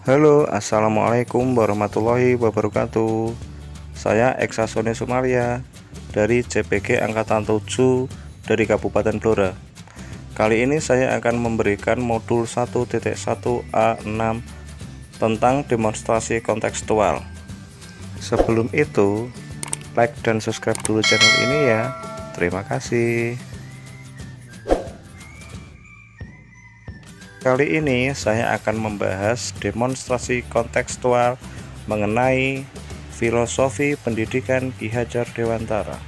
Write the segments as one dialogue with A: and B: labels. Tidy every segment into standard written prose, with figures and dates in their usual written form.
A: Halo, assalamualaikum warahmatullahi wabarakatuh. Saya Eksa Sony Sumaria dari CPG Angkatan 7 dari Kabupaten Blora. Kali ini saya akan memberikan modul 1.1A6 tentang demonstrasi kontekstual. Sebelum itu, like dan subscribe dulu channel ini ya. Terima kasih. Kali ini saya akan membahas demonstrasi kontekstual mengenai filosofi pendidikan Ki Hajar Dewantara.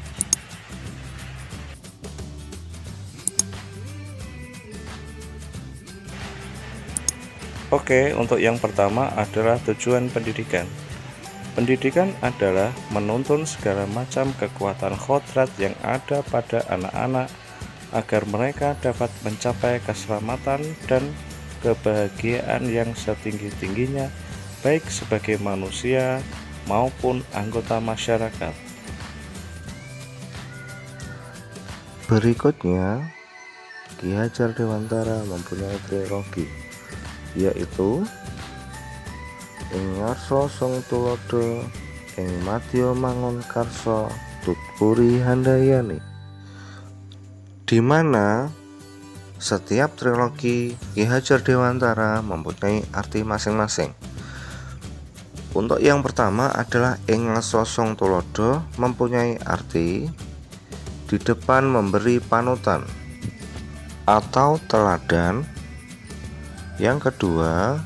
A: Oke, untuk yang pertama adalah tujuan pendidikan. Pendidikan adalah menuntun segala macam kekuatan kodrat yang ada pada anak-anak agar mereka dapat mencapai keselamatan dan kebahagiaan yang setinggi-tingginya, baik sebagai manusia maupun anggota masyarakat. Berikutnya, Ki Hajar Dewantara mempunyai trilogi, yaitu Ing Ngarsa Sung Tulodo, Ing Madya Mangun Karsa, Tutpuri Handayani, di mana setiap trilogi Ki Hajar Dewantara mempunyai arti masing-masing. Untuk yang pertama adalah Ing Ngarsa Sung Tulodo mempunyai arti di depan memberi panutan atau teladan. Yang kedua,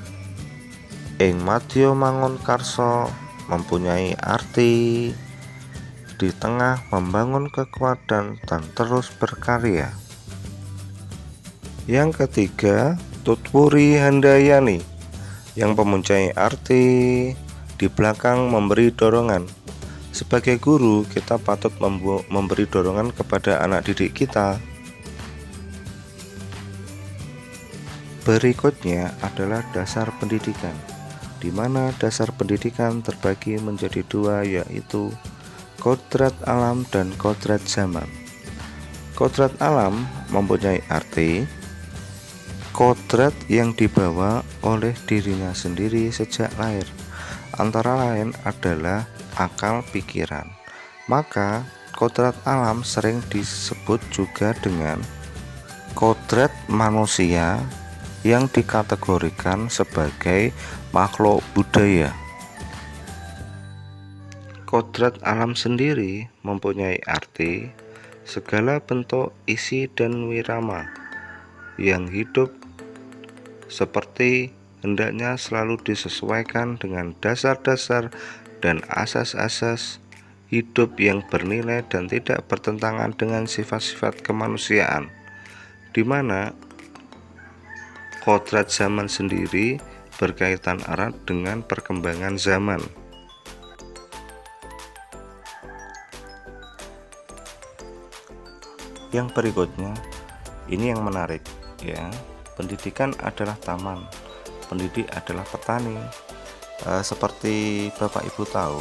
A: Ing Madya Mangun Karsa mempunyai arti di tengah membangun kekuatan dan terus berkarya. Yang ketiga, Tutpuri Handayani yang mempunyai arti di belakang memberi dorongan. Sebagai guru, kita patut memberi dorongan kepada anak didik kita. Berikutnya adalah dasar pendidikan, di mana dasar pendidikan terbagi menjadi dua, yaitu kodrat alam dan kodrat zaman. Kodrat alam mempunyai arti kodrat yang dibawa oleh dirinya sendiri sejak lahir, antara lain adalah akal pikiran. Maka kodrat alam sering disebut juga dengan kodrat manusia yang dikategorikan sebagai makhluk budaya. Kodrat alam sendiri mempunyai arti segala bentuk isi dan wirama yang hidup seperti hendaknya selalu disesuaikan dengan dasar-dasar dan asas-asas hidup yang bernilai dan tidak bertentangan dengan sifat-sifat kemanusiaan, di mana kodrat zaman sendiri berkaitan erat dengan perkembangan zaman. Yang berikutnya, ini yang menarik ya. Pendidikan adalah taman, pendidik adalah petani. Seperti Bapak Ibu tahu,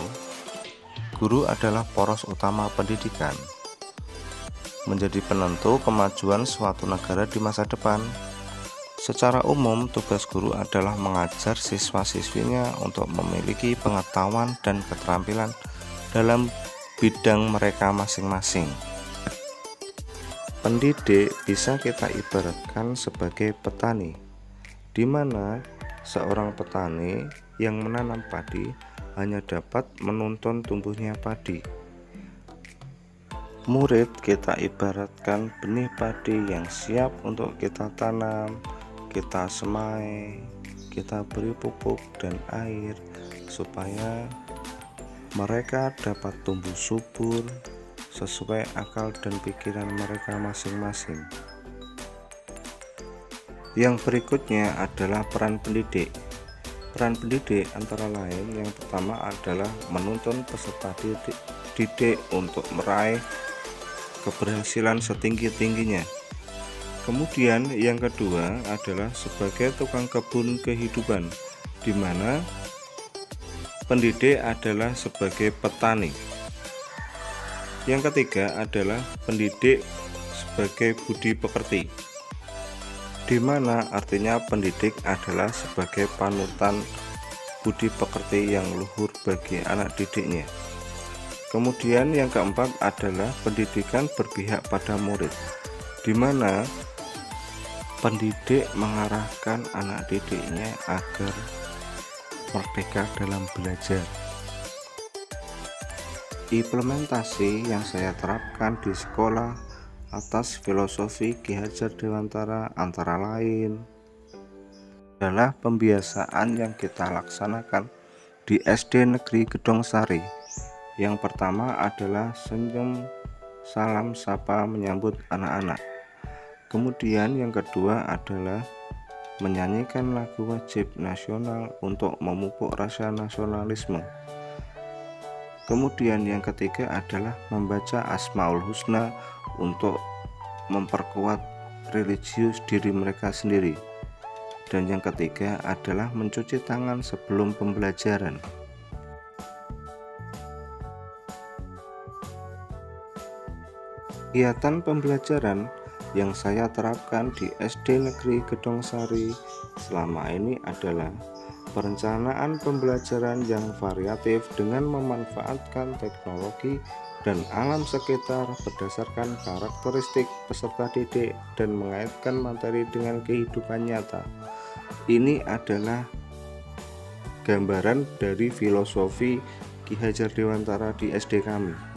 A: guru adalah poros utama pendidikan, menjadi penentu kemajuan suatu negara di masa depan. Secara umum, tugas guru adalah mengajar siswa-siswinya untuk memiliki pengetahuan dan keterampilan dalam bidang mereka masing-masing. Pendidik bisa kita ibaratkan sebagai petani, di mana seorang petani yang menanam padi hanya dapat menuntun tumbuhnya padi. Murid kita ibaratkan benih padi yang siap untuk kita tanam, kita semai, kita beri pupuk dan air supaya mereka dapat tumbuh subur sesuai akal dan pikiran mereka masing-masing. Yang berikutnya adalah peran pendidik. Peran pendidik antara lain yang pertama adalah menuntun peserta didik untuk meraih keberhasilan setinggi-tingginya. Kemudian yang kedua adalah sebagai tukang kebun kehidupan, di mana pendidik adalah sebagai petani. Yang ketiga adalah pendidik sebagai budi pekerti, di mana artinya pendidik adalah sebagai panutan budi pekerti yang luhur bagi anak didiknya. Kemudian yang keempat adalah pendidikan berpihak pada murid, di mana pendidik mengarahkan anak didiknya agar merdeka dalam belajar. Implementasi yang saya terapkan di sekolah atas filosofi Ki Hajar Dewantara antara lain adalah pembiasaan yang kita laksanakan di SD Negeri Gedong Sari. Yang pertama adalah senyum, salam, sapa menyambut anak-anak. Kemudian yang kedua adalah menyanyikan lagu wajib nasional untuk memupuk rasa nasionalisme. Kemudian yang ketiga adalah membaca Asmaul Husna untuk memperkuat religius diri mereka sendiri. Dan yang ketiga adalah mencuci tangan sebelum pembelajaran. Kegiatan pembelajaran yang saya terapkan di SD Negeri Gedong Sari selama ini adalah perencanaan pembelajaran yang variatif dengan memanfaatkan teknologi dan alam sekitar berdasarkan karakteristik peserta didik dan mengaitkan materi dengan kehidupan nyata. Ini adalah gambaran dari filosofi Ki Hajar Dewantara di SD kami.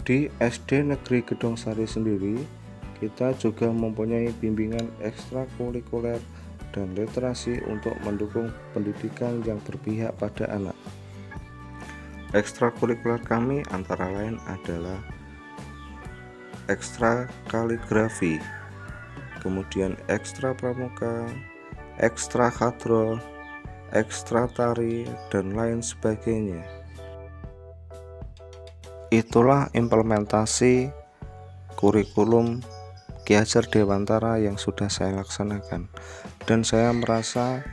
A: Di SD Negeri Gedong Sari sendiri, kita juga mempunyai bimbingan ekstrakurikuler dan literasi untuk mendukung pendidikan yang berpihak pada anak. Ekstrakurikuler kami antara lain adalah ekstra kaligrafi, kemudian ekstra pramuka, ekstra hadroh, ekstra tari, dan lain sebagainya. Itulah implementasi kurikulum Ki Hajar Dewantara yang sudah saya laksanakan, dan saya merasa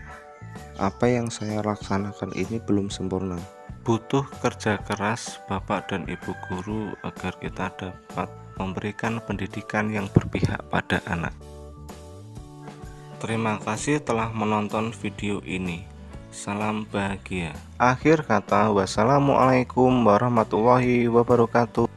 A: apa yang saya laksanakan ini belum sempurna. Butuh kerja keras Bapak dan Ibu guru agar kita dapat memberikan pendidikan yang berpihak pada anak. Terima kasih telah menonton video ini. Salam bahagia. Akhir kata, wassalamualaikum warahmatullahi wabarakatuh.